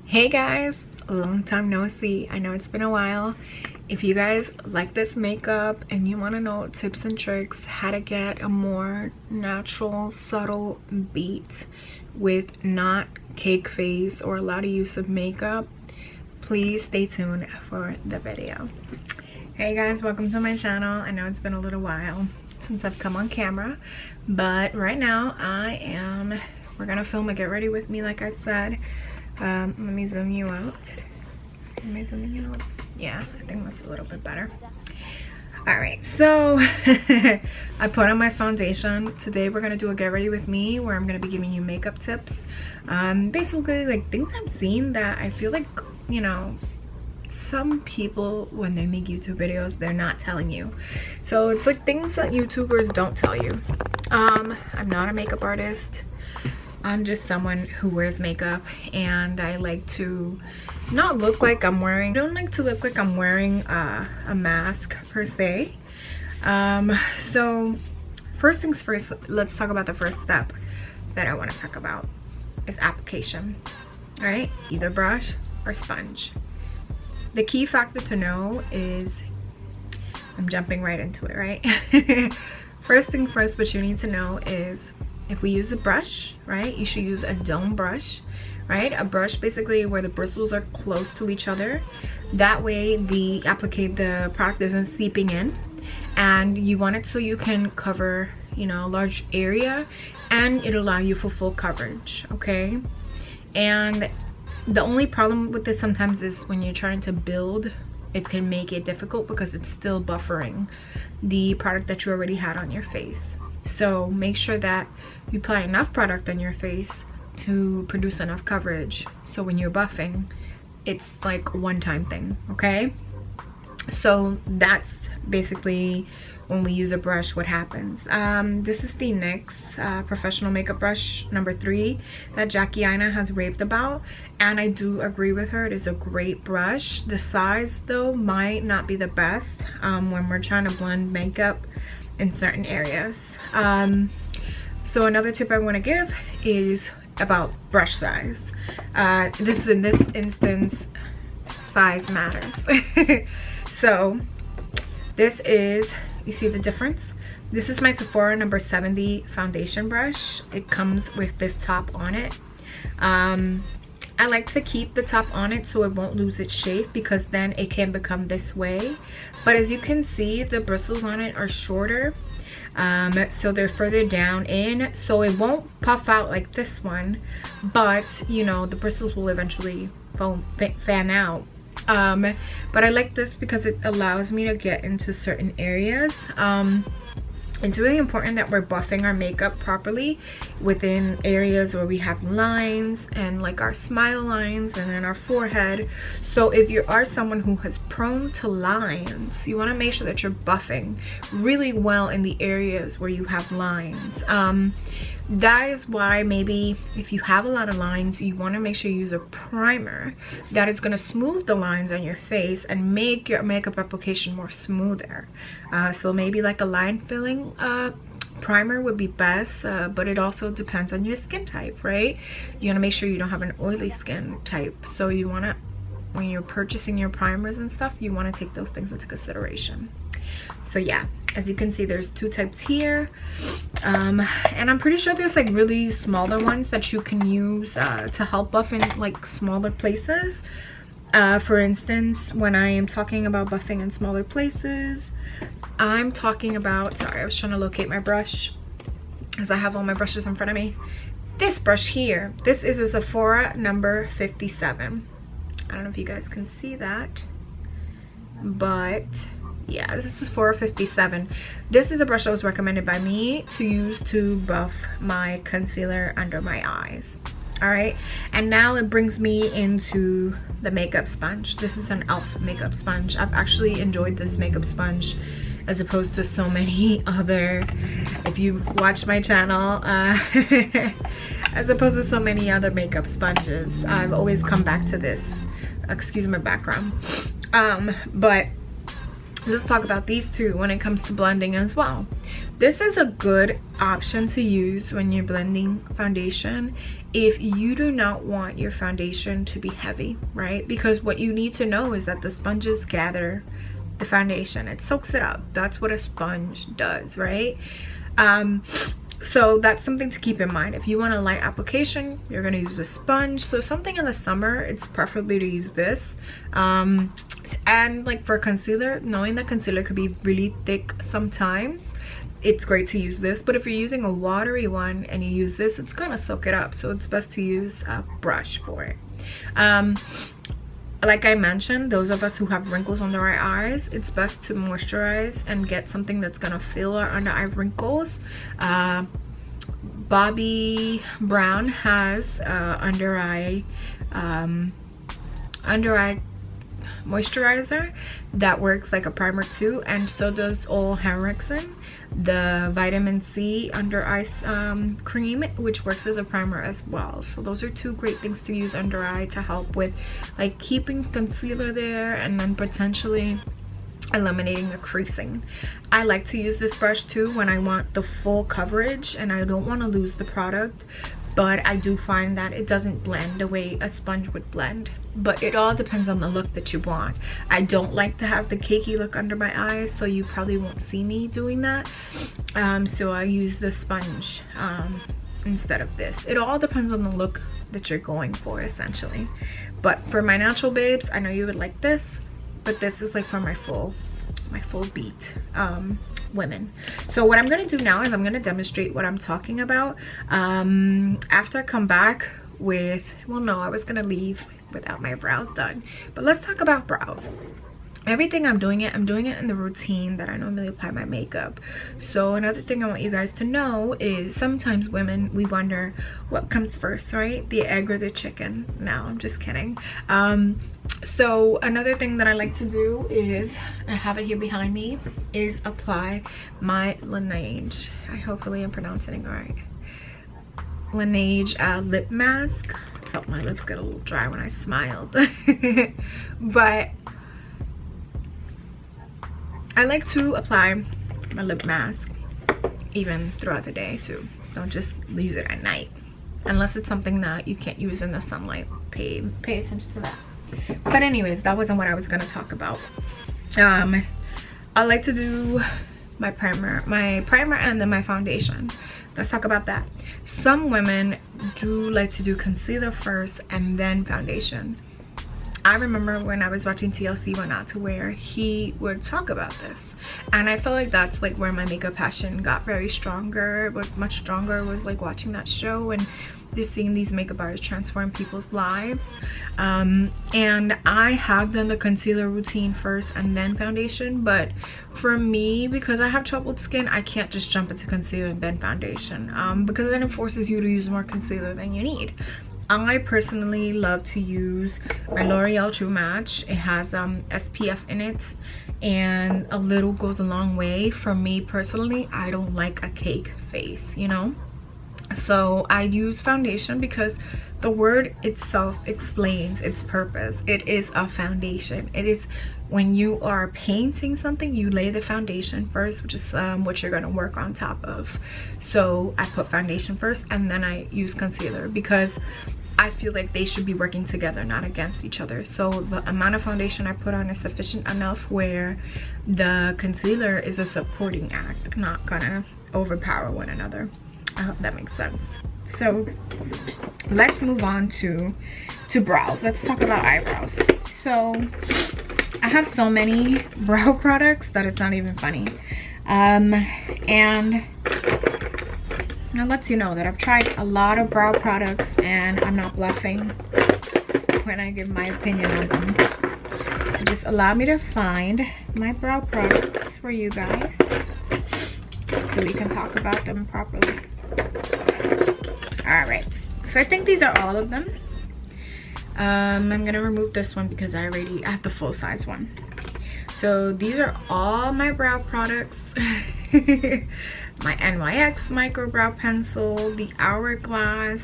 Hey guys, long time no see. I know it's been a while. If you guys like this makeup and you want to know tips and tricks how to get a more natural, subtle beat with not cake face or a lot of use of makeup, please stay tuned for the video. Hey guys, welcome to my channel. I know it's been a little while since I've come on camera, but right now we're gonna film a get ready with me like I said. Let me zoom you out. Am I zooming you out? Yeah, I think that's a little bit better. Alright, so I put on my foundation. Today we're gonna do a get ready with me where I'm gonna be giving you makeup tips. Basically like things I've seen that I feel like, you know, some people when they make YouTube videos they're not telling you. So it's like things that YouTubers don't tell you. I'm not a makeup artist. I'm just someone who wears makeup, and I like to not look like I'm wearing, I don't like to look like I'm wearing a mask per se. So first things first, let's talk about the first step that I want to talk about is application. All right, either brush or sponge. The key factor to know is, I'm jumping right into it, right? First thing first, what you need to know is if we use a brush, right, you should use a dome brush, right? A brush basically where the bristles are close to each other. That way the product isn't seeping in, and you want it so you can cover, you know, a large area and it'll allow you for full coverage, okay? And the only problem with this sometimes is when you're trying to build, it can make it difficult because it's still buffering the product that you already had on your face. So make sure that you apply enough product on your face to produce enough coverage, so when you're buffing it's like a one-time thing, okay? So that's basically when we use a brush what happens. This is the NYX professional makeup brush number 3 that Jackie Aina has raved about, and I do agree with her. It is a great brush. The size though might not be the best when we're trying to blend makeup in certain areas. So another tip I want to give is about brush size. In this instance, size matters. So this is, you see the difference? This is my Sephora number 70 foundation brush. It comes with this top on it. I like to keep the top on it so it won't lose its shape, because then it can become this way. But as you can see, the bristles on it are shorter. So they're further down in, so it won't puff out like this one, but you know, the bristles will eventually fan out. But I like this because it allows me to get into certain areas. It's really important that we're buffing our makeup properly within areas where we have lines and like our smile lines and then our forehead. So if you are someone who is prone to lines, you want to make sure that you're buffing really well in the areas where you have lines. That is why maybe if you have a lot of lines, you want to make sure you use a primer that is going to smooth the lines on your face and make your makeup application more smoother. So maybe like a line filling primer would be best, but it also depends on your skin type, right? You want to make sure you don't have an oily skin type, so you want to, when you're purchasing your primers and stuff, you want to take those things into consideration. So yeah, as you can see, there's 2 types here, and I'm pretty sure there's like really smaller ones that you can use to help buff in like smaller places. For instance, when I am talking about buffing in smaller places, I'm talking about, sorry, I was trying to locate my brush because I have all my brushes in front of me. This brush here, this is a Sephora number 57. I don't know if you guys can see that, but yeah, this is Sephora 57. This is a brush that was recommended by me to use to buff my concealer under my eyes. All right, and now it brings me into the makeup sponge. This is an e.l.f. makeup sponge. I've actually enjoyed this makeup sponge as opposed to so many other, if you watch my channel, as opposed to so many other makeup sponges. I've always come back to this. Excuse my background. But let's talk about these two when it comes to blending as well. This is a good option to use when you're blending foundation if you do not want your foundation to be heavy, right? Because what you need to know is that the sponges gather the foundation, it soaks it up. That's what a sponge does, right? So that's something to keep in mind. If you want a light application, you're going to use a sponge. So something in the summer, it's preferably to use this. And like for concealer, knowing that concealer could be really thick sometimes, it's great to use this. But if you're using a watery one and you use this, it's going to soak it up. So it's best to use a brush for it. Like I mentioned, those of us who have wrinkles under our eyes, it's best to moisturize and get something that's gonna fill our under eye wrinkles. Bobbi Brown has under eye moisturizer that works like a primer too, and so does Ole Henriksen, the vitamin C under eye cream, which works as a primer as well. So those are two great things to use under eye to help with like keeping concealer there and then potentially eliminating the creasing. I like to use this brush too when I want the full coverage and I don't want to lose the product, but I do find that it doesn't blend the way a sponge would blend. But it all depends on the look that you want. I don't like to have the cakey look under my eyes, so you probably won't see me doing that. So I use the sponge instead of this. It all depends on the look that you're going for, essentially. But for my natural babes, I know you would like this, but this is like for my full beat women. So what I'm going to do now is I'm going to demonstrate what I'm talking about. After I come back with, well, no, I was going to leave without my brows done, but let's talk about brows. Everything I'm doing it in the routine that I normally apply my makeup. So another thing I want you guys to know is sometimes women, we wonder what comes first, right? The egg or the chicken? No, I'm just kidding. So another thing that I like to do is, I have it here behind me, is apply my Laneige. Hopefully I'm pronouncing it right. Laneige lip mask. I felt my lips get a little dry when I smiled. But I like to apply my lip mask even throughout the day too. Don't just use it at night unless it's something that you can't use in the sunlight. Pay attention to that. But anyways, that wasn't what I was going to talk about. I like to do my primer and then my foundation. Let's talk about that. Some women do like to do concealer first and then foundation. I remember when I was watching TLC What Not to Wear, he would talk about this, and I felt like that's like where my makeup passion got very stronger. But much stronger was like watching that show and just seeing these makeup artists transform people's lives. And I have done the concealer routine first and then foundation, but for me, because I have troubled skin, I can't just jump into concealer and then foundation, because then it forces you to use more concealer than you need. I personally love to use my L'Oreal True Match. It has SPF in it, and a little goes a long way. For me personally, I don't like a cake face, you know? So I use foundation because the word itself explains its purpose. It is a foundation. It is when you are painting something, you lay the foundation first, which is what you're going to work on top of. So I put foundation first and then I use concealer because I feel like they should be working together, not against each other. So the amount of foundation I put on is sufficient enough where the concealer is a supporting act, not gonna overpower one another. I hope that makes sense. So let's move on to brows. Let's talk about eyebrows. So I have so many brow products that it's not even funny. And that lets you know that I've tried a lot of brow products and I'm not bluffing when I give my opinion on them. So just allow me to find my brow products for you guys so we can talk about them properly. Alright, so I think these are all of them. I'm gonna remove this one because I have the full size one. So these are all my brow products. My NYX micro brow pencil, the Hourglass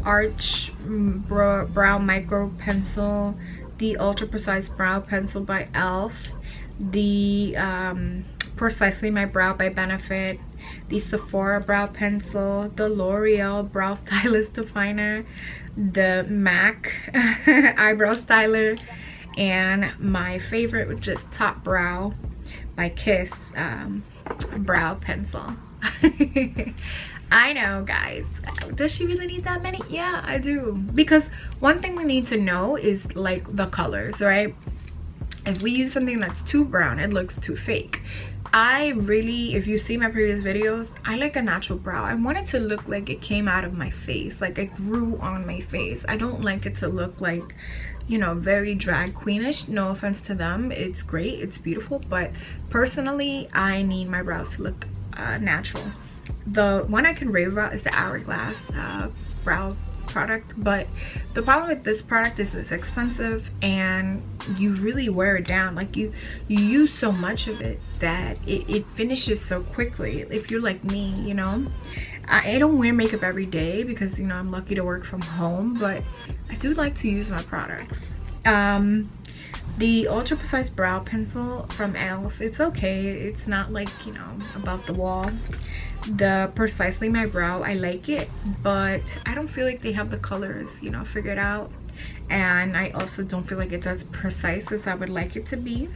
Arch brow micro pencil, the Ultra Precise Brow Pencil by e.l.f., the Precisely My Brow by Benefit, the Sephora Brow Pencil, the L'Oreal Brow Stylist Definer, the MAC Eyebrow Styler, and my favorite, which is Top Brow by Kiss Brow Pencil. I know, guys. Does she really need that many? Yeah, I do. Because one thing we need to know is like the colors, right? If we use something that's too brown, it looks too fake. I really, if you see my previous videos, I like a natural brow. I want it to look like it came out of my face, like it grew on my face. I don't like it to look like, you know, very drag queenish. No offense to them, it's great, it's beautiful, but personally I need my brows to look natural. The one I can rave about is the Hourglass brow product, but the problem with this product is it's expensive and you really wear it down. Like you use so much of it that it finishes so quickly. If you're like me, you know, I don't wear makeup every day because, you know, I'm lucky to work from home, but I do like to use my products. The Ultra Precise Brow Pencil from e.l.f., it's okay. It's not like, you know, above the wall. The Precisely My Brow, I like it, but I don't feel like they have the colors, you know, figured out. And I also don't feel like it's as precise as I would like it to be.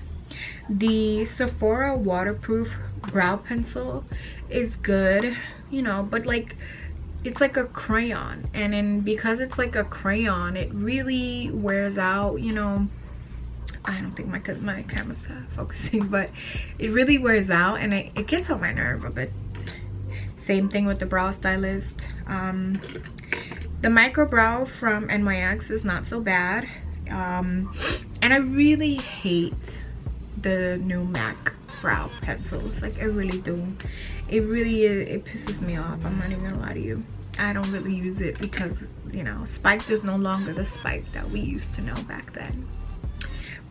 The Sephora Waterproof Brow Pencil is good, you know, but like it's like a crayon, and then because it's like a crayon, it really wears out, you know. I don't think my camera's focusing, but it really wears out and it gets on my nerve a bit. Same thing with the Brow Stylist. The Micro Brow from NYX is not so bad. And I really hate the new MAC brow pencils. Like, I really do. It really is, it pisses me off. I'm not even gonna lie to you. I don't really use it because, you know, Spiked is no longer the Spike that we used to know back then.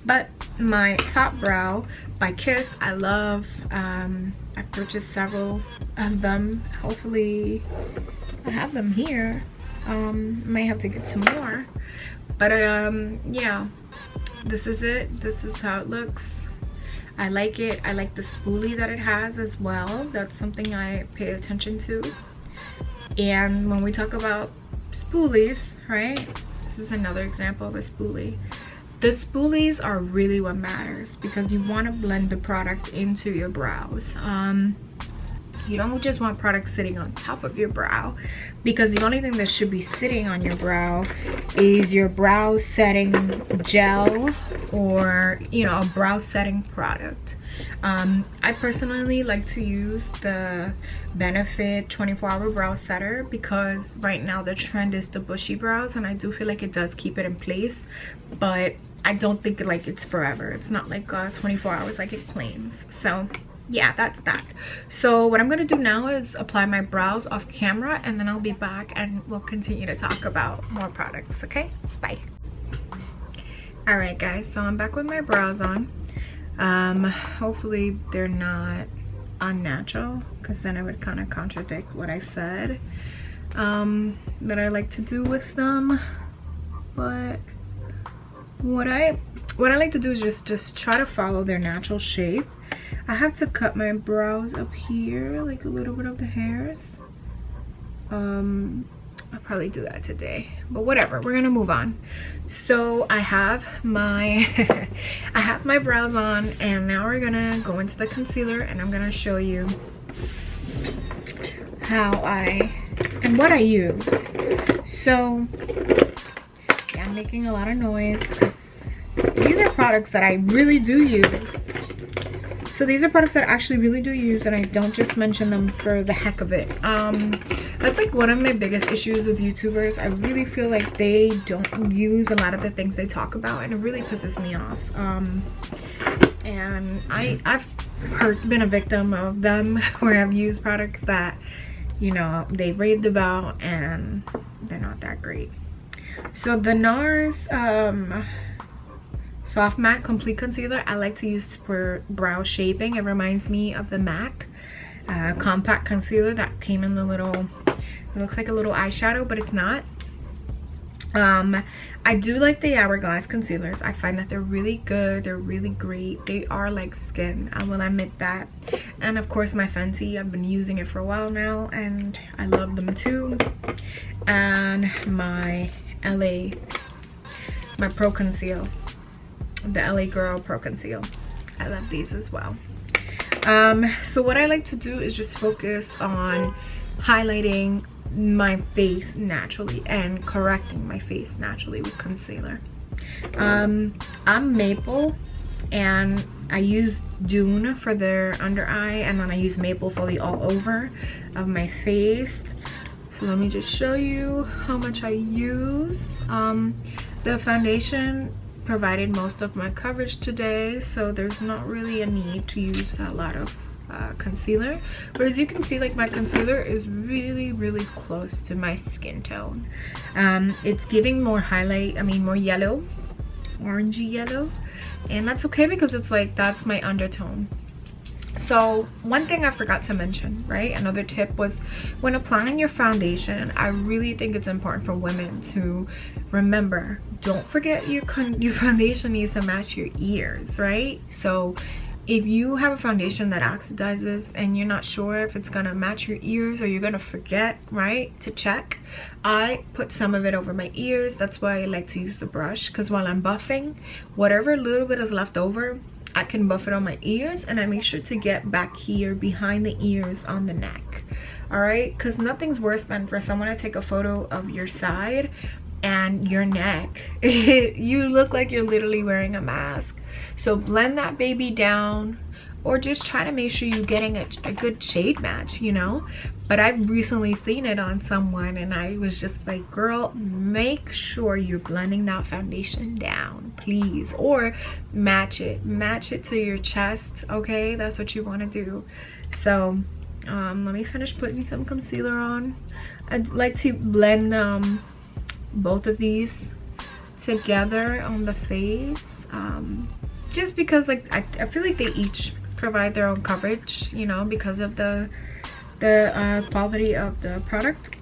But my Top Brow by Kiss, I love. I've purchased several of them. Hopefully I have them here. May have to get some more, but yeah, this is it. This is how it looks. I like it. I like the spoolie that it has as well. That's something I pay attention to. And when we talk about spoolies, right, this is another example of a spoolie. The spoolies are really what matters because you want to blend the product into your brows. You don't just want products sitting on top of your brow, because the only thing that should be sitting on your brow is your brow setting gel or, you know, a brow setting product. I personally like to use the Benefit 24-hour brow setter because right now the trend is the bushy brows, and I do feel like it does keep it in place, but I don't think like it's forever. It's not like 24 hours like it claims. So yeah, that's that. So what I'm gonna do now is apply my brows off camera, and then I'll be back and we'll continue to talk about more products. Okay, bye. All right guys, so I'm back with my brows on. Hopefully they're not unnatural, because then it would kind of contradict what I said that I like to do with them. But what I like to do is just try to follow their natural shape. I have to cut my brows up here, like a little bit of the hairs. I'll probably do that today, but whatever, we're gonna move on. So I have my I have my brows on, and now we're gonna go into the concealer, and I'm gonna show you how and what I use. So yeah, I'm making a lot of noise because these are products that I really do use. So these are products that I actually really do use, and I don't just mention them for the heck of it. That's like one of my biggest issues with YouTubers. I really feel like they don't use a lot of the things they talk about, and it really pisses me off. And I've been a victim of them where I've used products that, you know, they raved about and they're not that great. So the NARS Soft Matte Complete Concealer I like to use for brow shaping. It reminds me of the MAC Compact Concealer that came in the little, it looks like a little eyeshadow, but it's not. I do like the Hourglass concealers. I find that they're really good, they're really great. They are like skin, I will admit that. And of course my Fenty, I've been using it for a while now and I love them too. And my Pro Conceal, the LA Girl Pro Conceal, I love these as well. So what I like to do is just focus on highlighting my face naturally and correcting my face naturally with concealer. I'm Maple and I use Dune for the under eye, and then I use Maple for the all over of my face. So let me just show you how much I use. The foundation provided most of my coverage today, so there's not really a need to use a lot of concealer, but as you can see, like, my concealer is really close to my skin tone. It's giving more highlight, I mean more yellow, orangey yellow, and that's okay because it's like that's my undertone. So one thing I forgot to mention, right, another tip was when applying your foundation, I really think it's important for women to remember, don't forget your foundation needs to match your ears, right? So if you have a foundation that oxidizes and you're not sure if it's gonna match your ears, or you're gonna forget, right, to check, I put some of it over my ears. That's why I like to use the brush, because while I'm buffing, whatever little bit is left over, I can buff it on my ears, and I make sure to get back here behind the ears on the neck. All right, because nothing's worse than for someone to take a photo of your side and your neck. You look like you're literally wearing a mask. So blend that baby down, or just try to make sure you're getting a good shade match, you know. But I've recently seen it on someone and I was just like, girl, make sure you're blending that foundation down, please, or match it to your chest. Okay, that's what you want to do. So let me finish putting some concealer on. I'd like to blend both of these together on the face, just because, like, I feel like they each provide their own coverage, you know, because of the quality of the product.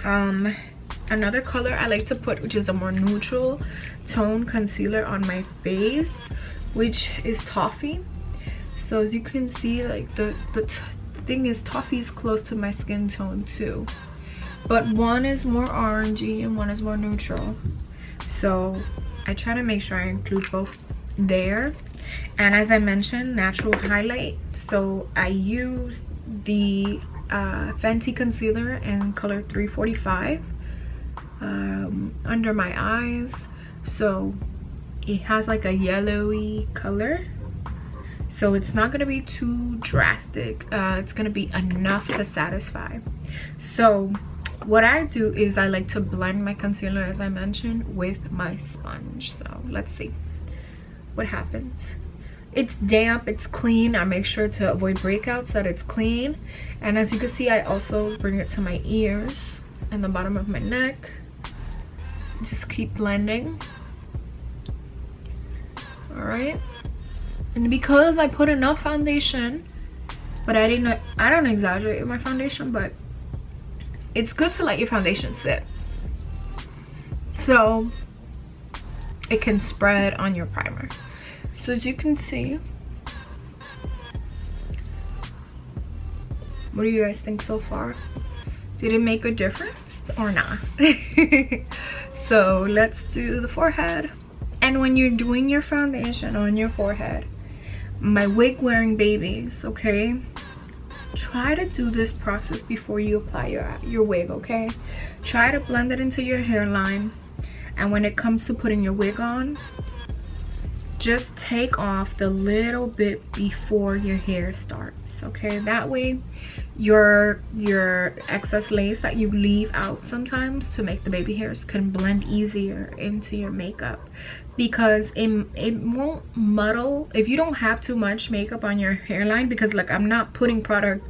Another color I like to put, which is a more neutral tone concealer on my face, which is Toffee. So as you can see, like, the thing is, Toffee is close to my skin tone too, but one is more orangey and one is more neutral. So I try to make sure I include both there. And as I mentioned, natural highlight, so I use the Fenty concealer in color 345 under my eyes, so it has like a yellowy color, so it's not going to be too drastic. It's going to be enough to satisfy. So what I do is I like to blend my concealer, as I mentioned, with my sponge. So let's see what happens. It's damp, it's clean. I make sure to avoid breakouts, that it's clean. And as you can see, I also bring it to my ears and the bottom of my neck. Just keep blending. All right, and because I put enough foundation, but I don't exaggerate with my foundation, but it's good to let your foundation sit so it can spread on your primer. So as you can see, what do you guys think so far? Did it make a difference or not? So let's do the forehead. And when you're doing your foundation on your forehead, my wig wearing babies, okay, try to do this process before you apply your wig, okay? Try to blend it into your hairline, and when it comes to putting your wig on, just take off the little bit before your hair starts, okay? That way your excess lace that you leave out sometimes to make the baby hairs can blend easier into your makeup, because it won't muddle if you don't have too much makeup on your hairline. Because, like, I'm not putting product,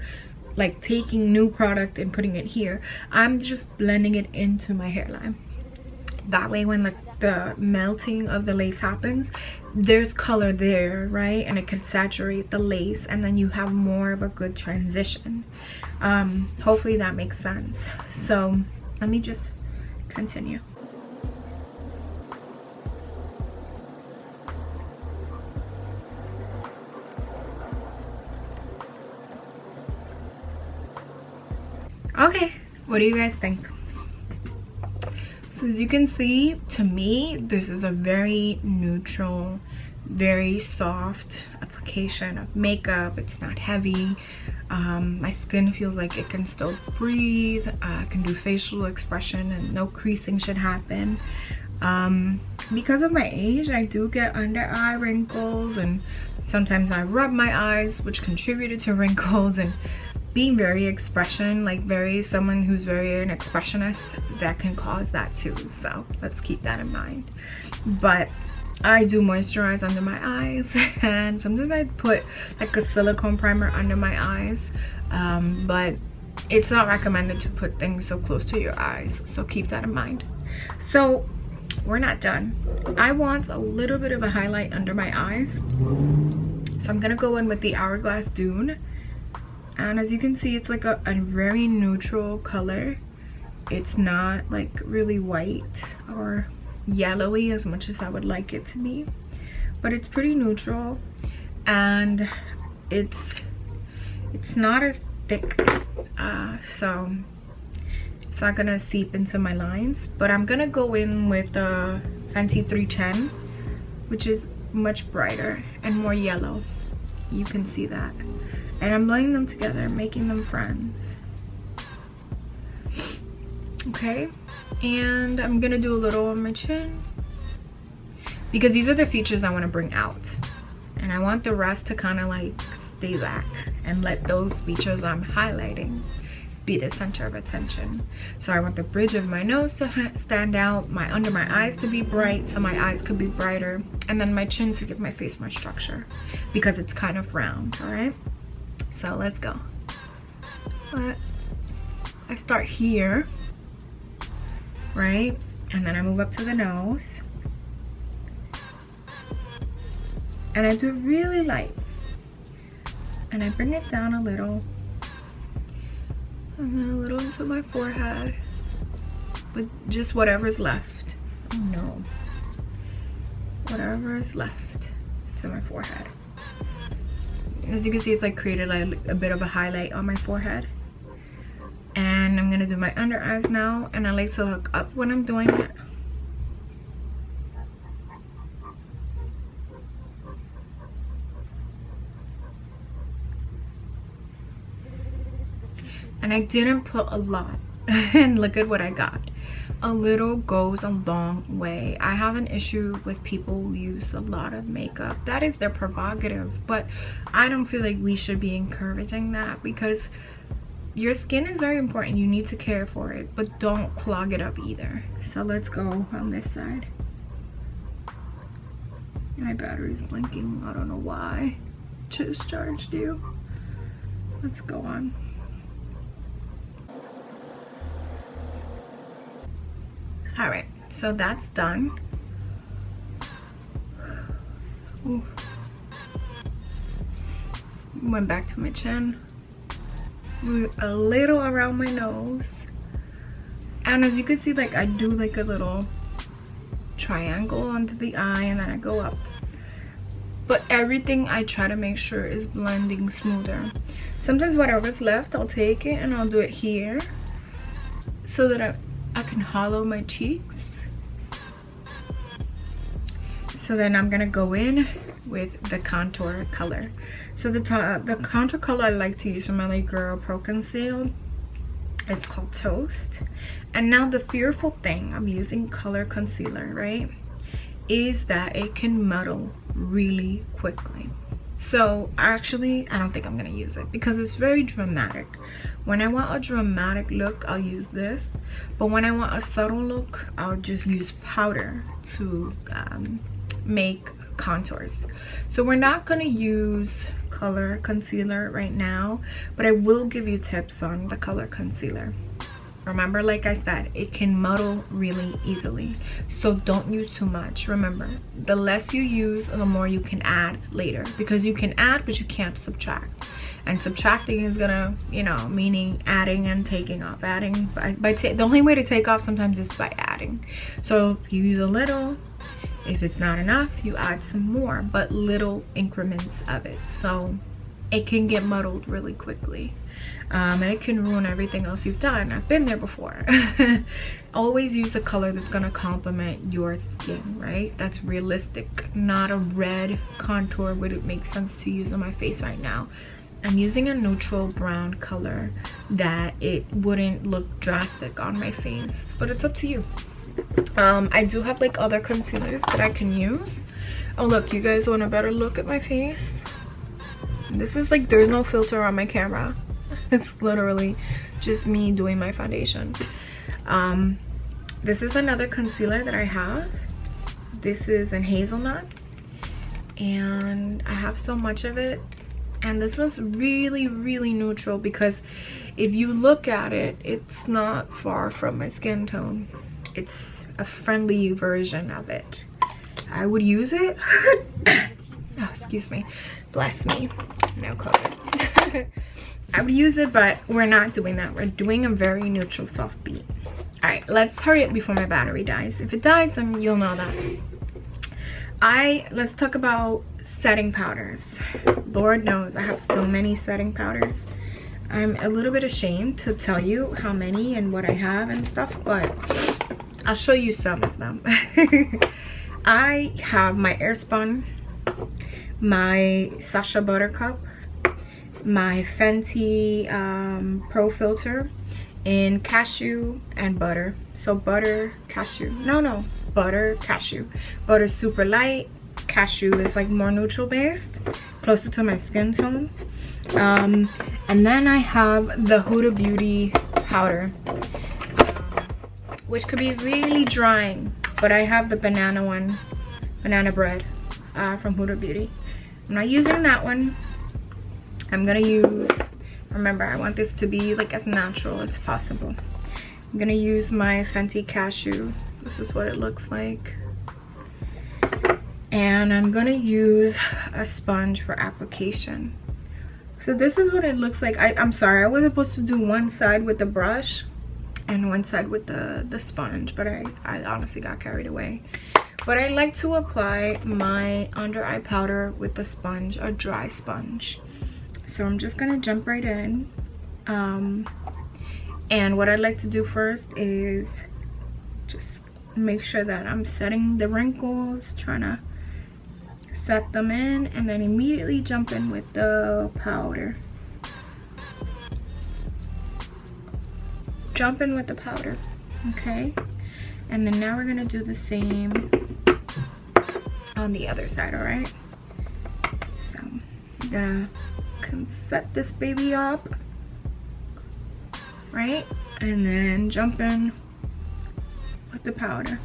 like taking new product and putting it here, I'm just blending it into my hairline. That way when the melting of the lace happens, there's color there, right? And it can saturate the lace, and then you have more of a good transition. Hopefully that makes sense. So let me just continue. What do you guys think? So as you can see, to me, this is a very neutral, very soft application of makeup. It's not heavy. My skin feels like it can still breathe. I can do facial expression and no creasing should happen. Because of my age, I do get under eye wrinkles, and sometimes I rub my eyes, which contributed to wrinkles. And being very someone who's very an expressionist, that can cause that too. So let's keep that in mind. But I do moisturize under my eyes, and sometimes I put like a silicone primer under my eyes, but it's not recommended to put things so close to your eyes, so keep that in mind. So we're not done. I want a little bit of a highlight under my eyes, so I'm gonna go in with the Hourglass Dune. And as you can see, it's like a very neutral color. It's not like really white or yellowy as much as I would like it to be, but it's pretty neutral, and it's not as thick, so it's not gonna seep into my lines. But I'm gonna go in with the Fenty 310, which is much brighter and more yellow. You can see that. And I'm blending them together, making them friends. Okay, and I'm gonna do a little on my chin, because these are the features I want to bring out, and I want the rest to kind of like stay back and let those features I'm highlighting be the center of attention. So I want the bridge of my nose to stand out, my under my eyes to be bright so my eyes could be brighter, and then my chin to give my face more structure because it's kind of round. All right, so let's go. But I start here, right, and then I move up to the nose, and I do it really light, and I bring it down a little, and then a little into my forehead with just whatever's left. Oh no, whatever is left to my forehead. As you can see, it's like created like a bit of a highlight on my forehead. And I'm gonna do my under eyes now, and I like to look up when I'm doing it. And I didn't put a lot, and look at what I got. A little goes a long way. I have an issue with people who use a lot of makeup. That is their prerogative, but I don't feel like we should be encouraging that, because your skin is very important. You need to care for it, but don't clog it up either. So let's go on this side. My battery's blinking. I don't know why. Just charged you. Let's go on. All right, so that's done. Ooh. Went back to my chin, a little around my nose, and as you can see, like I do like a little triangle under the eye, and then I go up. But everything I try to make sure is blending smoother. Sometimes whatever's left, I'll take it and I'll do it here so that I can hollow my cheeks. So then I'm gonna go in with the contour color. So the contour color I like to use from LA Girl Pro Conceal, it's called Toast. And now the fearful thing of using color concealer, right, is that it can muddle really quickly. So actually, I don't think I'm gonna use it because it's very dramatic. When I want a dramatic look, I'll use this, but when I want a subtle look, I'll just use powder to make contours. So we're not gonna use color concealer right now, but I will give you tips on the color concealer. Remember, like I said, it can muddle really easily, so don't use too much. Remember, the less you use, the more you can add later, because you can add but you can't subtract, and subtracting is gonna, you know, meaning adding and taking off. Adding the only way to take off sometimes is by adding. So you use a little. If it's not enough, you add some more, but little increments of it. So it can get muddled really quickly. And it can ruin everything else you've done. I've been there before. Always use a color that's gonna complement your skin, right? That's realistic, not a red contour would it make sense to use on my face right now. I'm using a neutral brown color that it wouldn't look drastic on my face, but it's up to you. I do have like other concealers that I can use. Oh look, you guys want a better look at my face? This is like, there's no filter on my camera. It's literally just me doing my foundation. This is another concealer that I have. This is in hazelnut, and I have so much of it. And this was really neutral, because if you look at it, it's not far from my skin tone. It's a friendly version of it. I would use it. Oh, excuse me, bless me, no COVID. I would use it, but we're not doing that. We're doing a very neutral soft beat. All right, let's hurry up before my battery dies. If it dies, then you'll know that. Let's talk about setting powders. Lord knows I have so many setting powders. I'm a little bit ashamed to tell you how many and what I have and stuff, but I'll show you some of them. I have my Airspun, my Sacha Buttercup, my Fenty Pro Filter in cashew and butter. So butter, cashew, no, butter, cashew. Butter super light, cashew is like more neutral based, closer to my skin tone. And then I have the Huda Beauty powder, which could be really drying, but I have the banana one, banana bread from Huda Beauty. I'm not using that one. I'm gonna use, remember, I want this to be like as natural as possible. I'm gonna use my Fenty Cashew. This is what it looks like. And I'm gonna use a sponge for application. So this is what it looks like. I'm sorry, I was supposed to do one side with the brush and one side with the sponge, but I honestly got carried away. But I like to apply my under eye powder with the sponge, a dry sponge. So I'm just gonna jump right in. And what I like to do first is just make sure that I'm setting the wrinkles, trying to set them in, and then immediately jump in with the powder. Jump in with the powder, okay? And then now we're gonna do the same on the other side, all right? So I'm gonna set this baby up, right? And then jump in with the powder.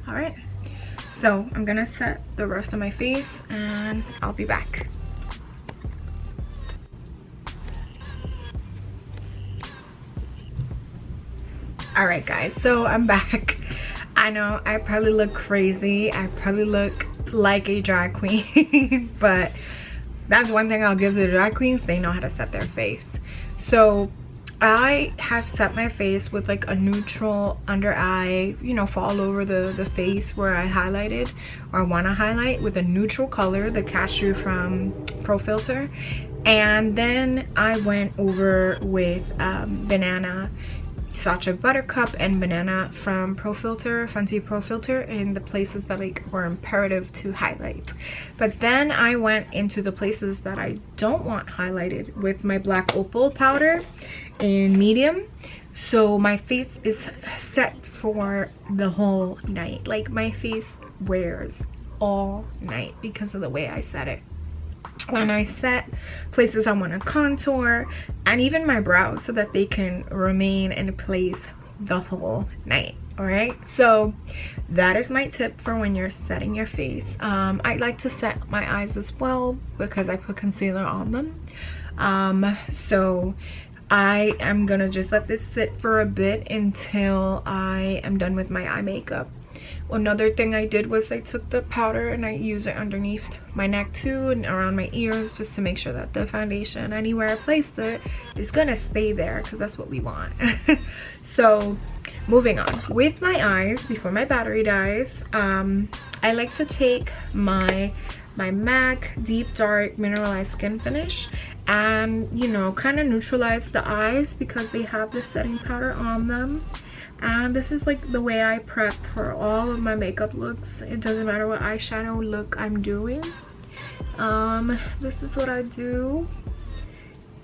All right, so I'm gonna set the rest of my face and I'll be back. All right guys, so I'm back. I know I probably look crazy, I probably look like a drag queen, but that's one thing I'll give the drag queens, they know how to set their face. So I have set my face with like a neutral under eye, you know, for all over the face where I highlighted or want to highlight, with a neutral color, the cashew from Pro Filter. And then I went over with banana, Sacha Buttercup, and banana from Pro Filter, Fenty Pro Filter, in the places that like were imperative to highlight. But then I went into the places that I don't want highlighted with my black opal powder in medium. So my face is set for the whole night. Like my face wears all night because of the way I set it. When I set places I want to contour, and even my brows, so that they can remain in place the whole night. All right, so that is my tip for when you're setting your face. I like to set my eyes as well because I put concealer on them. So I am gonna just let this sit for a bit until I am done with my eye makeup. Another thing I did was I took the powder and I used it underneath my neck too and around my ears, just to make sure that the foundation, anywhere I placed it, is gonna stay there, because that's what we want. So moving on with my eyes before my battery dies, I I like to take my MAC Deep Dark Mineralized Skin Finish and, you know, kind of neutralize the eyes because they have the setting powder on them. And this is like the way I prep for all of my makeup looks. It doesn't matter what eyeshadow look I'm doing. This is what I do,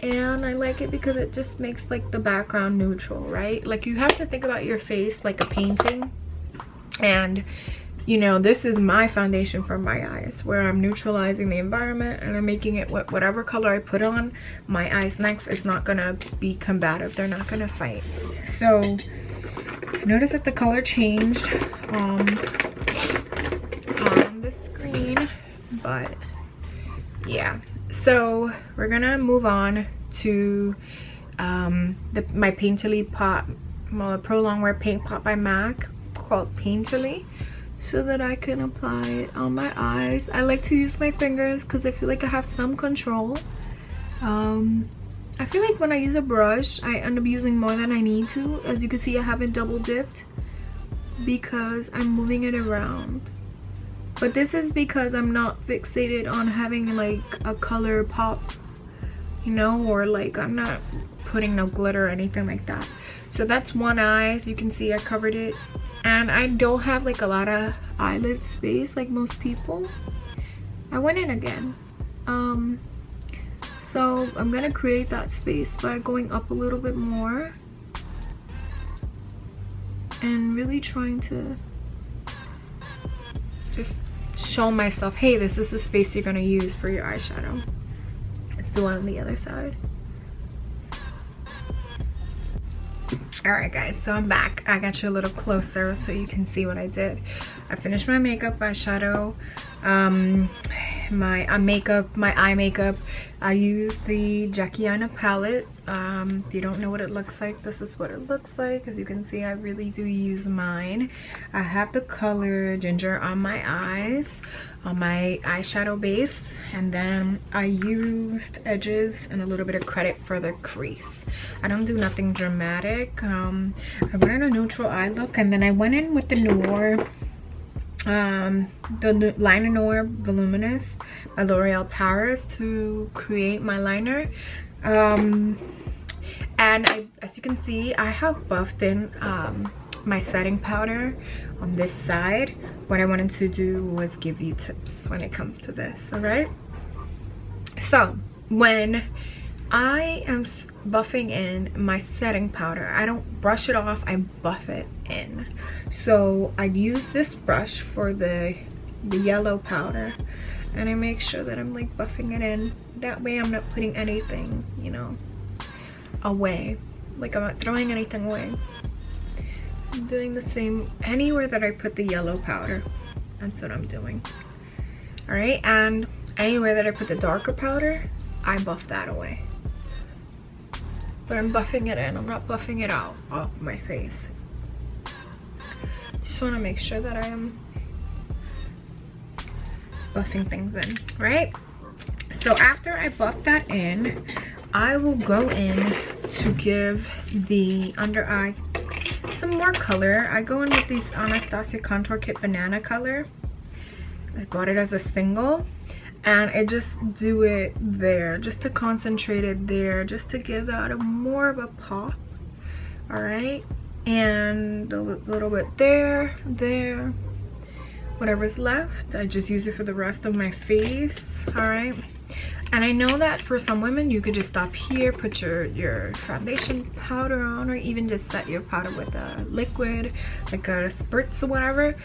and I like it because it just makes like the background neutral, right? Like, you have to think about your face like a painting, and you know, this is my foundation for my eyes, where I'm neutralizing the environment and I'm making it whatever color I put on my eyes next is not gonna be combative. They're not gonna fight. So notice that the color changed on the screen, but yeah. So we're gonna move on to my Painterly pot, well, Pro Longwear Paint Pot by MAC called Painterly, so that I can apply it on my eyes. I like to use my fingers because I feel like I have some control. I feel like when I use a brush, I end up using more than I need to. As you can see, I haven't double dipped because I'm moving it around. But this is because I'm not fixated on having like a color pop, you know, or like I'm not putting no glitter or anything like that. So that's one eye. As you can see, I covered it. And I don't have like a lot of eyelid space like most people. I went in again. So I'm gonna create that space by going up a little bit more and really trying to just show myself, hey, this is the space you're gonna use for your eyeshadow. Let's do it on the other side. Alright guys, so I'm back. I got you a little closer so you can see what I did. I finished my makeup, eyeshadow, my eye makeup. I used the Jackie Aina palette. If you don't know what it looks like, this is what it looks like. As you can see, I really do use mine. I have the color Ginger on my eyes, on my eyeshadow base, and then I used edges and a little bit of credit for the crease. I don't do nothing dramatic. I went in a neutral eye look, and then I went in with the Noir, the liner Noir Voluminous by L'Oreal Paris to create my liner. And as you can see, I have buffed in my setting powder on this side. What I wanted to do was give you tips when it comes to this. All right, so when I am buffing in my setting powder, I don't brush it off, I buff it in. So I use this brush for the yellow powder, and I make sure that I'm like buffing it in. That way I'm not putting anything, you know, away. Like, I'm not throwing anything away. I'm doing the same anywhere that I put the yellow powder. That's what I'm doing. All right, and anywhere that I put the darker powder, I buff that away. But I'm buffing it in, I'm not buffing it out off my face. Just want to make sure that I am buffing things in, right? So after I buff that in, I will go in to give the under eye some more color. I go in with these Anastasia Contour Kit Banana color. I bought it as a single, and I just do it there, just to concentrate it there, just to give that a more of a pop. All right, and a little bit there, there. Whatever's left, I just use it for the rest of my face. All right, and I know that for some women you could just stop here, put your foundation powder on, or even just set your powder with a liquid, like a spritz or whatever.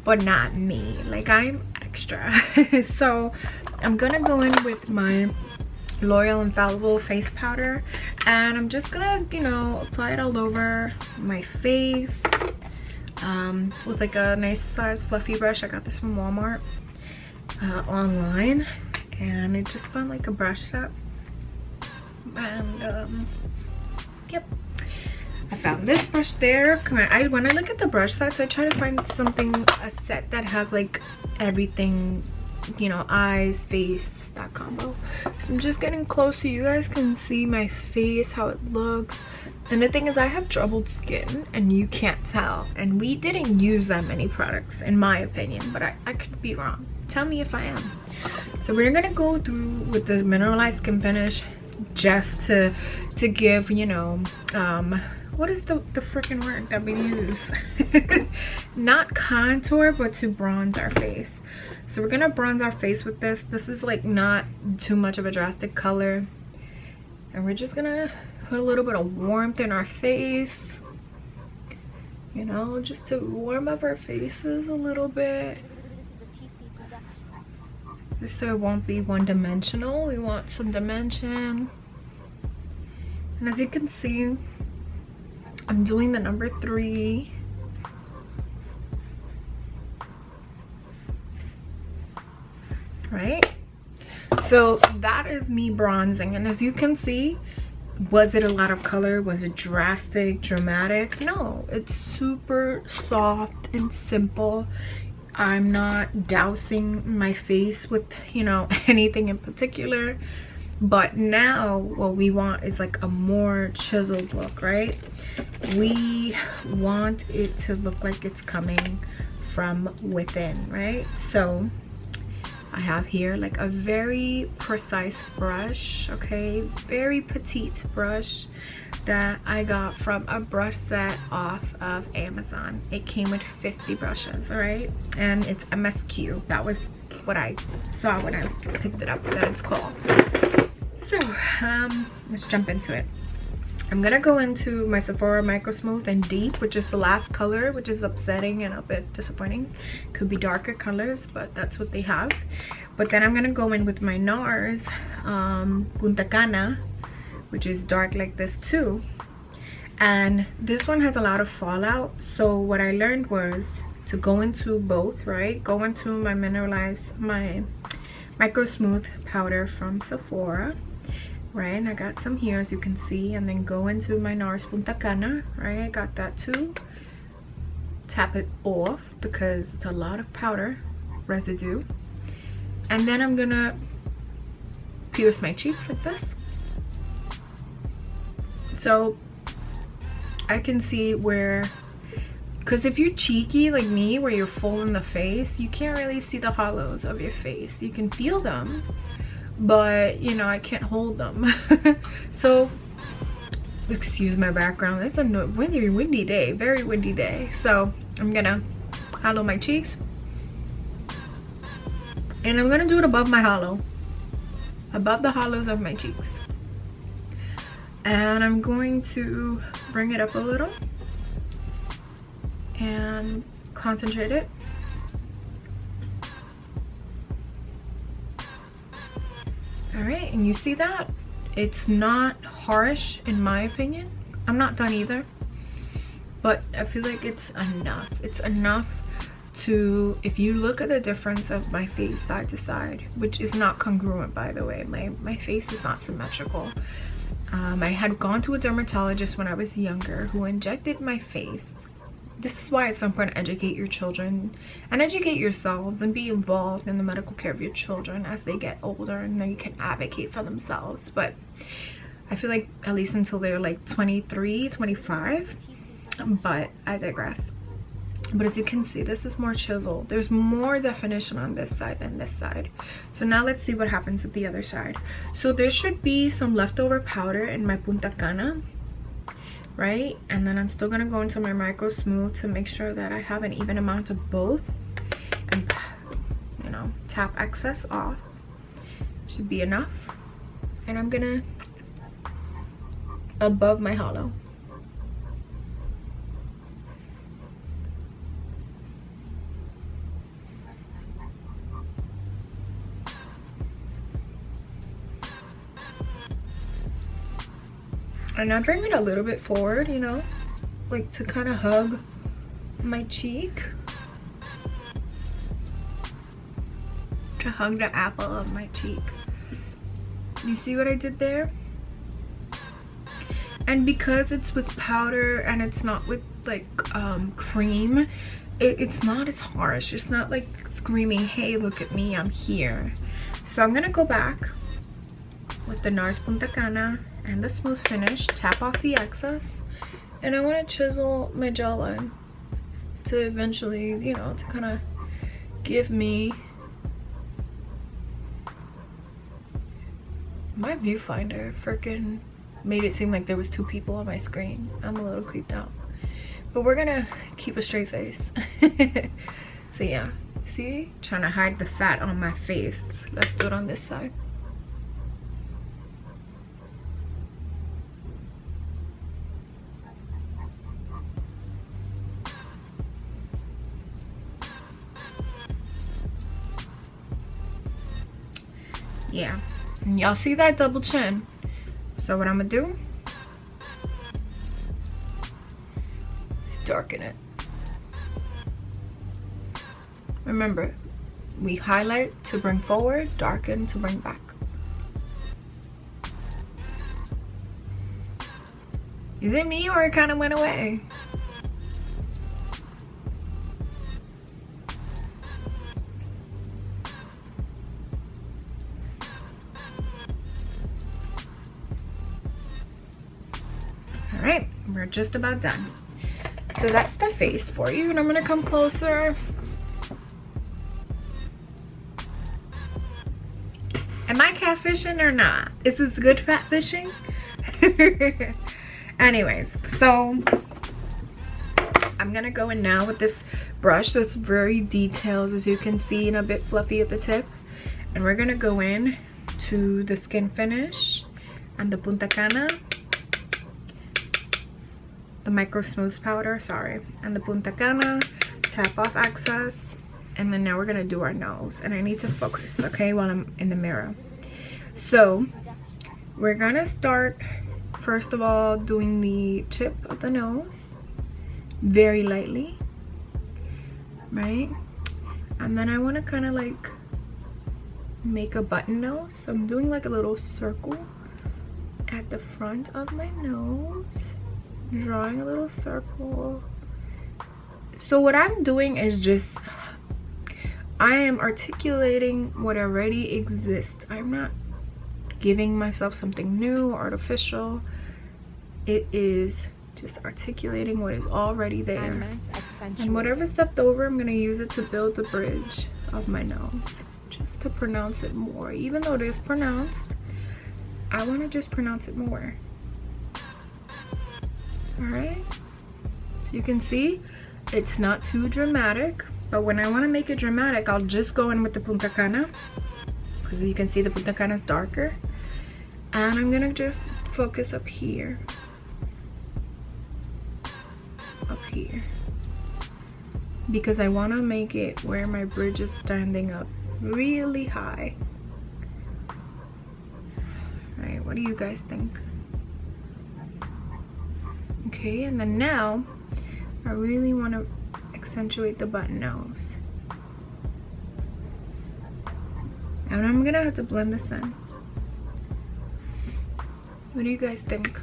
But not me, like, I'm extra. So I'm gonna go in with my L'Oreal Infallible face powder, and I'm just gonna, you know, apply it all over my face with like a nice size fluffy brush. I got this from Walmart online, and I just found like a brush set, and yep, I found this brush there. When I look at the brush sets, I try to find a set that has like everything, you know, eyes, face, that combo. So I'm just getting close so you guys can see my face, how it looks. And the thing is, I have troubled skin and you can't tell, and we didn't use that many products in my opinion, but I could be wrong. Tell me if I am. So we're gonna go through with the mineralized skin finish just to give, you know, what is the freaking word that we use? Not contour, but to bronze our face. So we're gonna bronze our face with this. This is like not too much of a drastic color, and we're just gonna put a little bit of warmth in our face, you know, just to warm up our faces a little bit. Just so it won't be one-dimensional. We want some dimension. And as you can see, I'm doing the number 3. Right? So that is me bronzing. And as you can see, was it a lot of color? Was it drastic, dramatic? No, it's super soft and simple. I'm not dousing my face with, you know, anything in particular. But now what we want is like a more chiseled look, right? We want it to look like it's coming from within, right? So I have here like a very precise brush, okay, very petite brush that I got from a brush set off of Amazon. It came with 50 brushes, all right, and it's MSQ. That was what I saw when I picked it up, that it's called. So let's jump into it. I'm gonna go into my Sephora Micro Smooth and Deep, which is the last color, which is upsetting and a bit disappointing. Could be darker colors, but that's what they have. But then I'm gonna go in with my NARS Punta Cana, which is dark like this too. And this one has a lot of fallout. So what I learned was to go into both, right? Go into my my Micro Smooth powder from Sephora. Right, and I got some here as you can see, and then go into my NARS Punta Cana, right? I got that too. Tap it off because it's a lot of powder residue. And then I'm gonna pierce my cheeks like this. So I can see where, because if you're cheeky like me, where you're full in the face, you can't really see the hollows of your face. You can feel them, but you know, I can't hold them. So excuse my background, it's a windy day, very windy day. So I'm gonna hollow my cheeks, and I'm gonna do it above my hollow, above the hollows of my cheeks, and I'm going to bring it up a little and concentrate it. All right, and you see that it's not harsh in my opinion. I'm not done either, but I feel like it's enough. It's enough to, if you look at the difference of my face side to side, which is not congruent, by the way, my face is not symmetrical. I had gone to a dermatologist when I was younger who injected my face. This is why it's so important to educate your children and educate yourselves and be involved in the medical care of your children as they get older, and they can advocate for themselves. But I feel like at least until they're like 23, 25, but I digress. But as you can see, this is more chiseled. There's more definition on this side than this side. So now let's see what happens with the other side. So there should be some leftover powder in my Punta Cana, right? And then I'm still gonna go into my Micro Smooth to make sure that I have an even amount of both, and you know, tap excess off. Should be enough. And I'm gonna above my hollow. And I bring it a little bit forward, you know, like to kind of hug my cheek, to hug the apple of my cheek. You see what I did there? And because it's with powder and it's not with like cream, it's not as harsh. It's not like screaming, hey, look at me, I'm here. So I'm gonna go back with the NARS Punta Cana and the smooth finish. Tap off the excess, and I want to chisel my jawline to eventually, you know, to kind of give me my viewfinder freaking made it seem like there was 2 people on my screen. I'm a little creeped out, but we're gonna keep a straight face. So yeah, see, trying to hide the fat on my face. Let's do it on this side. Yeah, and y'all see that double chin. So what I'm gonna do is darken it. Remember, we highlight to bring forward, darken to bring back. Is it me or it kind of went away? All right, we're just about done. So that's the face for you, and I'm gonna come closer. Am I catfishing or not? Is this good catfishing? Anyways, so I'm gonna go in now with this brush that's very detailed, as you can see, and a bit fluffy at the tip. And we're gonna go in to the skin finish and the Punta Cana, the micro smooth powder, sorry, and the Punta Cana, tap off excess. And then now we're gonna do our nose, and I need to focus, okay, while I'm in the mirror. So we're gonna start first of all doing the tip of the nose very lightly, right? And then I want to kind of like make a button nose, so I'm doing like a little circle at the front of my nose, drawing a little circle. So what I'm doing is just, I am articulating what already exists. I'm not giving myself something new, artificial. It is just articulating what is already there. And whatever's left over, I'm gonna use it to build the bridge of my nose, just to pronounce it more. Even though it is pronounced, I wanna just pronounce it more. All right, so you can see it's not too dramatic. But when I want to make it dramatic, I'll just go in with the Punta Cana, because you can see the Punta Cana is darker. And I'm going to just focus up here. Up here. Because I want to make it where my bridge is standing up really high. Alright, what do you guys think? Okay, and then now, I really want to accentuate the button nose, and I'm gonna have to blend this in. What do you guys think?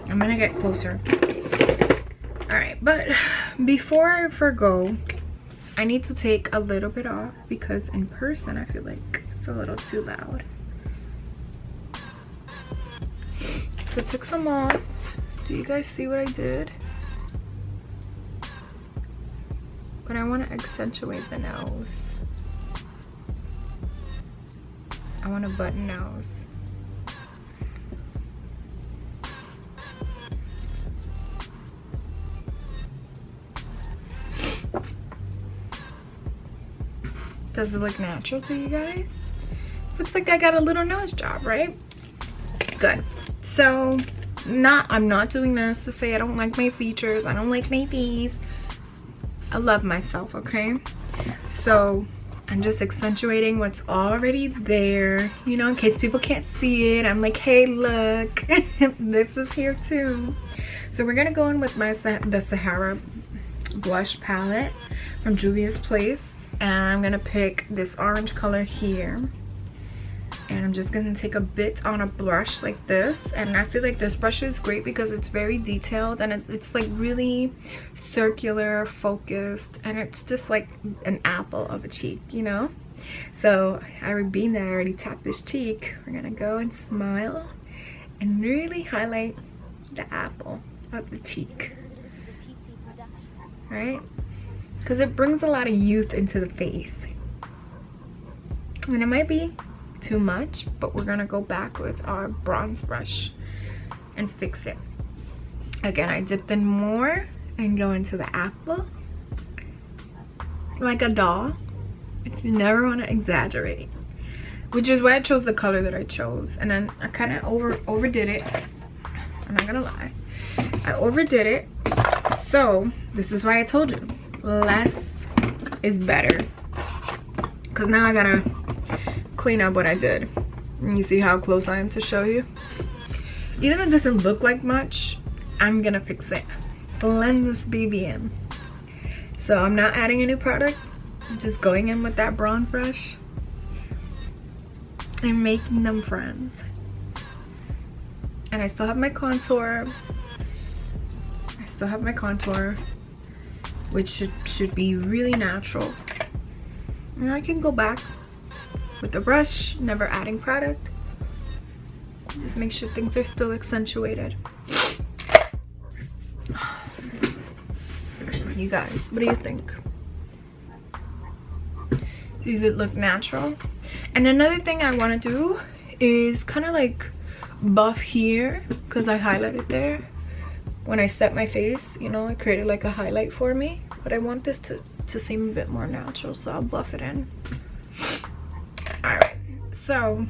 I'm gonna get closer. All right, but before I forgo, I need to take a little bit off, because in person I feel like it's a little too loud. So I took some off. Do you guys see what I did? But I want to accentuate the nose. I want a button nose. Does it look natural to you guys? Looks like I got a little nose job, right? Good. So I'm not doing this to say I don't like my features, I don't like my face. I love myself, okay? So I'm just accentuating what's already there, you know, in case people can't see it. I'm like, hey, look, this is here too. So we're gonna go in with the Sahara blush palette from Juvia's Place, and I'm gonna pick this orange color here. And I'm just gonna take a bit on a brush like this, and I feel like this brush is great because it's very detailed, and it's like really circular, focused, and it's just like an apple of a cheek, you know. So being that I already tapped this cheek, we're gonna go and smile and really highlight the apple of the cheek. Right? Because it brings a lot of youth into the face. And it might be too much, but we're gonna go back with our bronze brush and fix it. Again, I dipped in more and go into the apple like a doll. You never want to exaggerate, which is why I chose the color that I chose. And then I kind of overdid it. I'm not gonna lie, I overdid it. So this is why I told you less is better, because now I gotta clean up what I did. And you see how close I am to show you. Even though it doesn't look like much, I'm gonna fix it. Blend this baby in. So I'm not adding any product. I'm just going in with that bronze brush and making them friends. And I still have my contour. Which should be really natural. And I can go back with the brush, never adding product. Just make sure things are still accentuated. You guys, what do you think? Does it look natural? And another thing I want to do is kind of like buff here, because I highlighted there when I set my face. You know, I created like a highlight for me, but I want this to seem a bit more natural, so I'll buff it in. All right, so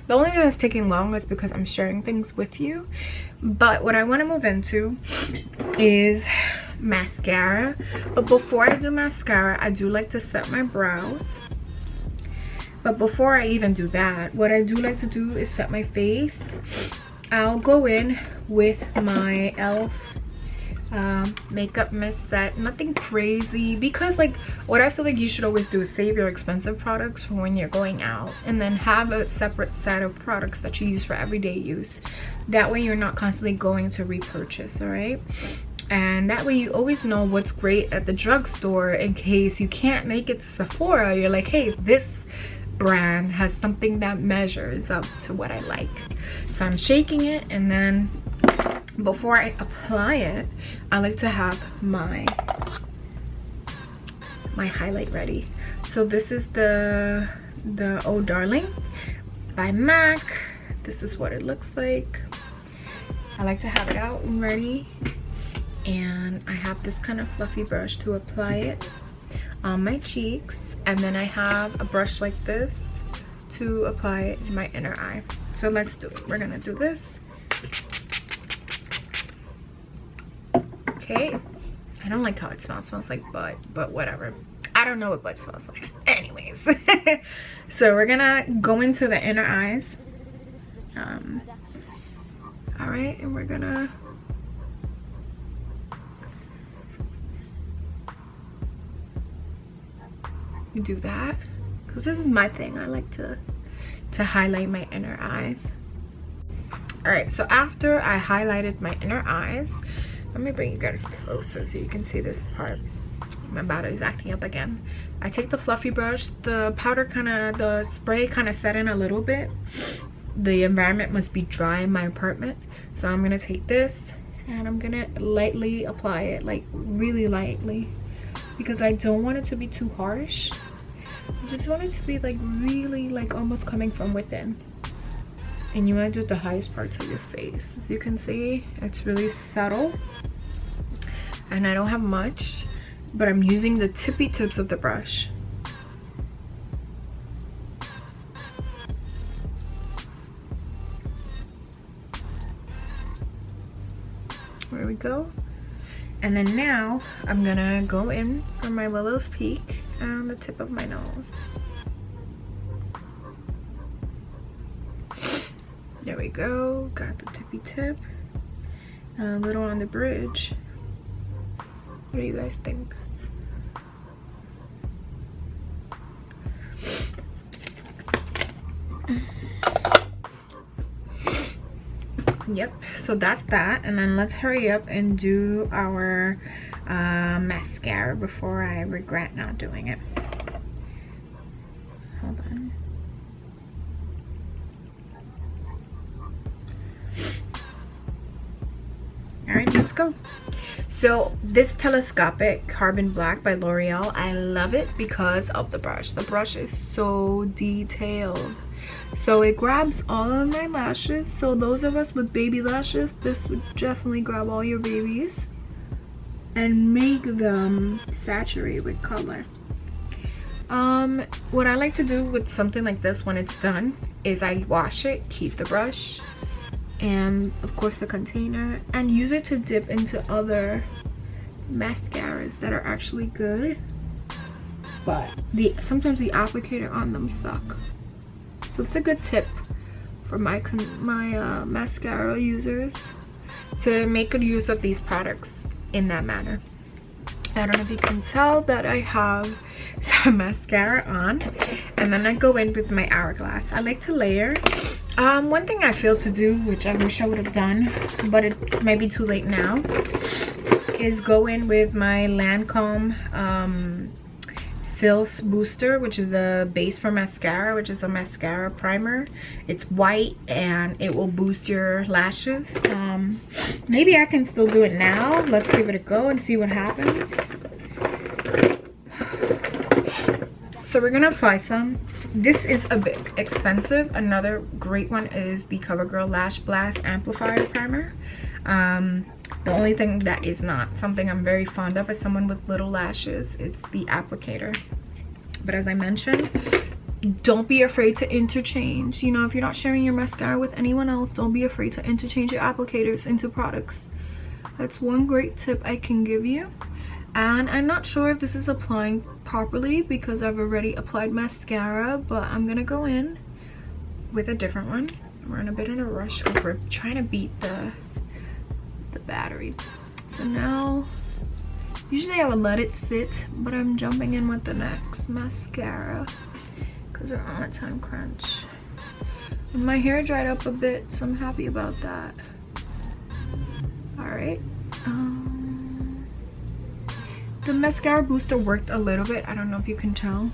the only thing that's taking long is because I'm sharing things with you. But what I want to move into is mascara. But before I do mascara, I do like to set my brows. But before I even do that, what I do like to do is set my face. I'll go in with my e.l.f. Makeup mist set. Nothing crazy, because like what I feel like you should always do is save your expensive products for when you're going out, and then have a separate set of products that you use for everyday use. That way you're not constantly going to repurchase, all right? And that way you always know what's great at the drugstore in case you can't make it to Sephora. You're like, hey, this brand has something that measures up to what I like. So I'm shaking it, and then before I apply it, I like to have my highlight ready. So this is the Oh Darling by MAC. This is what it looks like. I like to have it out and ready, and I have this kind of fluffy brush to apply it on my cheeks, and then I have a brush like this to apply it in my inner eye. So let's do it. We're gonna do this. Okay, I don't like how it smells. It smells like butt, but whatever. I don't know what butt smells like. Anyways, so we're gonna go into the inner eyes. All right, and we're gonna do that, because this is my thing. I like to highlight my inner eyes. All right, so after I highlighted my inner eyes, let me bring you guys closer so you can see this part. My battery's acting up again. I take the fluffy brush. The spray kind of set in a little bit. The environment must be dry in my apartment, so I'm gonna take this and I'm gonna lightly apply it, like really lightly, because I don't want it to be too harsh. I just want it to be like really, like almost coming from within. And you want to do it the highest parts of your face. As you can see, it's really subtle, and I don't have much, but I'm using the tippy tips of the brush. There we go. And then now I'm gonna go in for my Willow's Peak on the tip of my nose. There we go. Got the tippy tip. A little on the bridge. What do you guys think? Yep, so that's that. And then let's hurry up and do our mascara before I regret not doing it. go. So this telescopic carbon black by L'Oreal, I love it because of the brush. The brush is so detailed, so it grabs all of my lashes. So those of us with baby lashes, this would definitely grab all your babies and make them saturate with color. What I like to do with something like this when it's done is I wash it, keep the brush and of course the container, and use it to dip into other mascaras that are actually good, but sometimes the applicator on them suck. So it's a good tip for my mascara users to make good use of these products in that manner. I don't know if you can tell that I have some mascara on, and then I go in with my Hourglass. I like to layer. One thing I failed to do, which I wish I would have done, but it might be too late now, is go in with my Lancome Silks Booster, which is the base for mascara, which is a mascara primer. It's white and it will boost your lashes. Maybe I can still do it now. Let's give it a go and see what happens. So we're gonna apply some. This is a bit expensive. Another great one is the CoverGirl Lash Blast Amplifier Primer. The only thing that is not something I'm very fond of as someone with little lashes, it's the applicator. But as I mentioned, don't be afraid to interchange. You know, if you're not sharing your mascara with anyone else, don't be afraid to interchange your applicators into products. That's one great tip I can give you. And I'm not sure if this is applying properly because I've already applied mascara, but I'm gonna go in with a different one. We're in a bit in a rush because we're trying to beat the battery. So now, usually I would let it sit, but I'm jumping in with the next mascara because we're on a time crunch. And my hair dried up a bit, so I'm happy about that. All right. The mascara booster worked a little bit. I don't know if you can tell.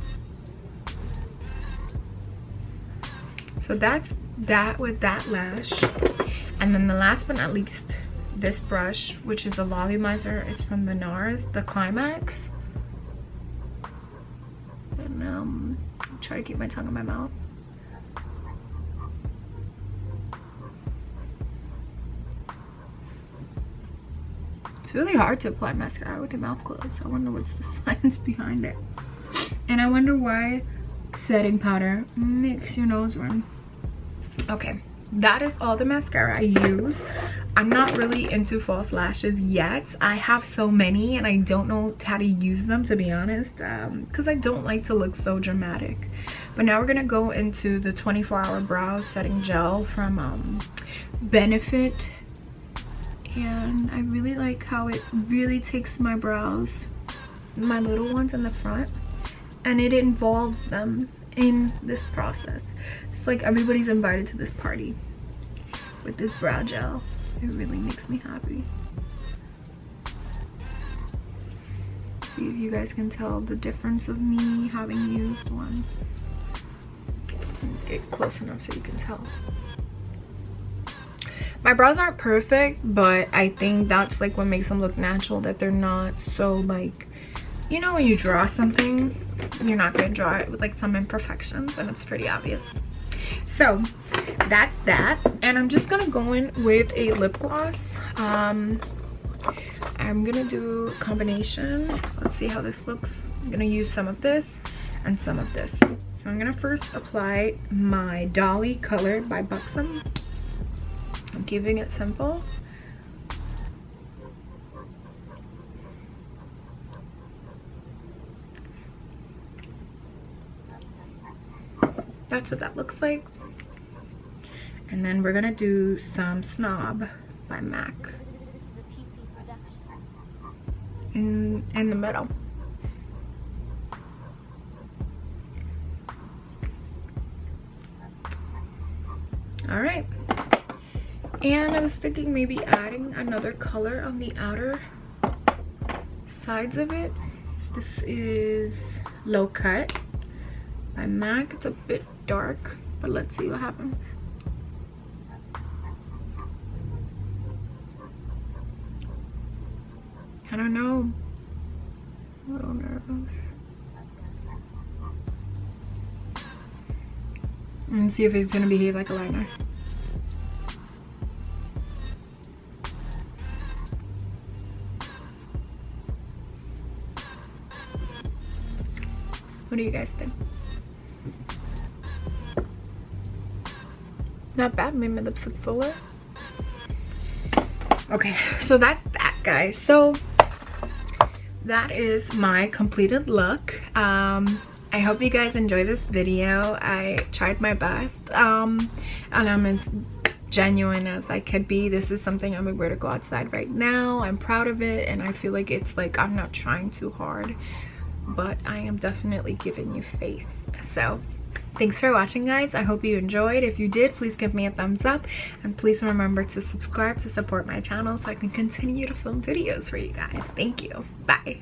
So that's that with that lash. And then the last but not least, this brush, which is a volumizer. It's from the NARS, the Climax. And try to keep my tongue in my mouth. It's really hard to apply mascara with your mouth closed. I wonder what's the science behind it. And I wonder why setting powder makes your nose run. Okay, that is all the mascara I use. I'm not really into false lashes yet. I have so many and I don't know how to use them, to be honest, because I don't like to look so dramatic. But now we're gonna go into the 24-hour brow setting gel from Benefit. And I really like how it really takes my brows, my little ones in the front, and it involves them in this process. It's like everybody's invited to this party with this brow gel. It really makes me happy. See if you guys can tell the difference of me having used one. Get close enough so you can tell. My brows aren't perfect, but I think that's like what makes them look natural, that they're not so like, you know, when you draw something, you're not gonna draw it with like some imperfections, and it's pretty obvious. So that's that, and I'm just gonna go in with a lip gloss. I'm gonna do a combination. Let's see how this looks. I'm gonna use some of this and some of this. So I'm gonna first apply my Dolly Color by Buxom. I'm keeping it simple. That's what that looks like. And then we're gonna do some Snob by MAC This is a PT production. in the middle. All right. And I was thinking maybe adding another color on the outer sides of it. This is Low Cut by MAC. It's a bit dark, but let's see what happens. don't know. A little nervous. And see if it's gonna behave like a liner. What do you guys think? Not bad. Made my lips look fuller. Okay, so that's that, guys. So that is my completed look. I hope you guys enjoy this video. I tried my best, and I'm as genuine as I could be. This is something I'm aware to go outside right now. I'm proud of it, and I feel like it's like I'm not trying too hard, but I am definitely giving you face. So thanks for watching, guys. I hope you enjoyed. If you did, please give me a thumbs up, and please remember to subscribe to support my channel so I can continue to film videos for you guys. Thank you. Bye.